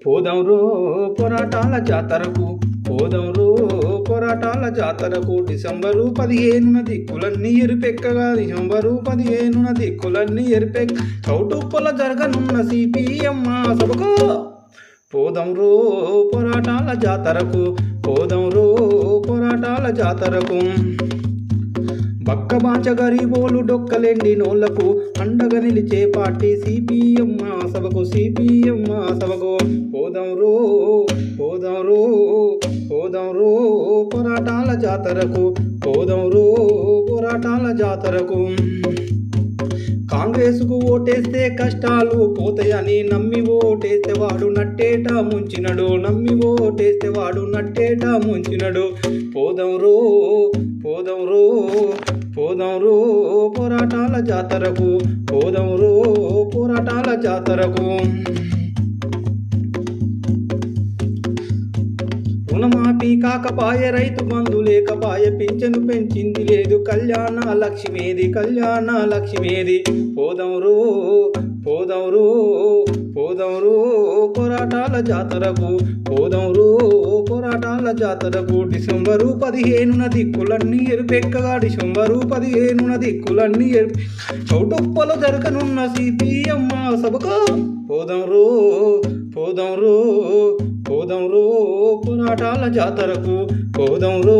పోదాంరో పోరాటాల జాతరకు, పోదాంరో పోరాటాల జాతరకు. డిసెంబరు 15న దిక్కులన్నీ ఎరిపెక్కగా, డిసెంబరు 15న దిక్కులన్నీ ఎరిపెక్క చౌటుప్పల జరగనున్న సిపిఎం సభకు. పోదాంరో పోరాటాల జాతరకు, పోదాంరో పోరాటాల జాతరకు. బక్కబాంచ గరీబోలు డొక్కలెండి నోళ్లకు అండగా నిలిచే పార్టీ సిపిఎం సభకు, సిపిఎం సభకు. పోదాంరో పోదాంరో పోదాంరో పోరాటాల జాతరకు, పోదాంరో పోరాటాల జాతరకు. కాంగ్రెస్కు ఓటేస్తే కష్టాలు పోతాయని నమ్మి ఓటేస్తే వాడు నట్టేట ముంచినడు, నమ్మి ఓటేస్తే వాడు నట్టేట ముంచినడు. పోదాంరో పోదాంరో పోదాంరో పోరాటాల జాతరకు, పోదాంరో పోరాటాల జాతరకు. రుణమాఫీ కాకపాయే, రైతు బంధు లేకపాయే, పింఛను పెంచింది లేదు, కళ్యాణ లక్ష్మేది, కళ్యాణ లక్ష్మేది. పోదాంరో పోదాంరో పోదాంరో పోరాటాల జాతరకు, పోదాంరో పోరాటాల జాతరకు. డిసెంబరు 15న దిక్కులన్నీ ఎరుపెక్కగా, డిసెంబరు 15న దిక్కులన్నీ చౌటుప్పలో జరగనున్న సిపిఎం సభకు. పోదాంరో పోదాంరో పోదాంరో పోరాటాల జాతరకు, పోదాంరో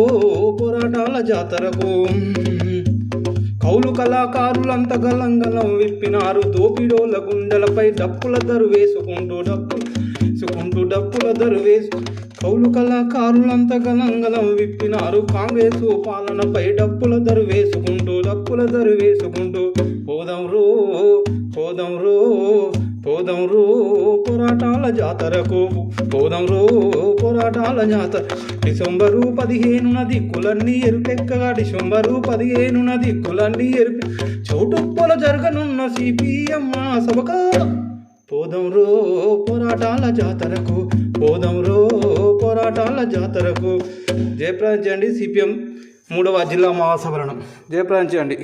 పోరాటాల జాతరకు. కౌలు కళాకారులంత గలంగలం విప్పినారు, దోపిడోల గుండెలపై డప్పుల దరు వేసుకుంటూ, డప్పుల దరు వేసు. కౌలు కళాకారులంత గలంగలం విప్పినారు, కాంగ్రెసు పాలనపై డప్పుల దరు వేసుకుంటూ, డప్పుల దరు వేసుకుంటూ. పోదాంరో పోదాంరో పోదాంరో పోరాటాల జాతరకు, పోదాంరో పోరాటాల జాతర. డిసెంబరు 15న దిక్కులన్నీ ఎరుపెక్కగా, డిసెంబరు 15న దిక్కులన్నీ చౌటుప్పల జరగనున్న సిపిఎం సభకు. పోదాంరో పోరాటాల జాతరకు, పోదాంరో పోరాటాల జాతరకు. జయప్రదండి సిపిఎం 3వ జిల్లా మహాసభలను జయప్రదండి.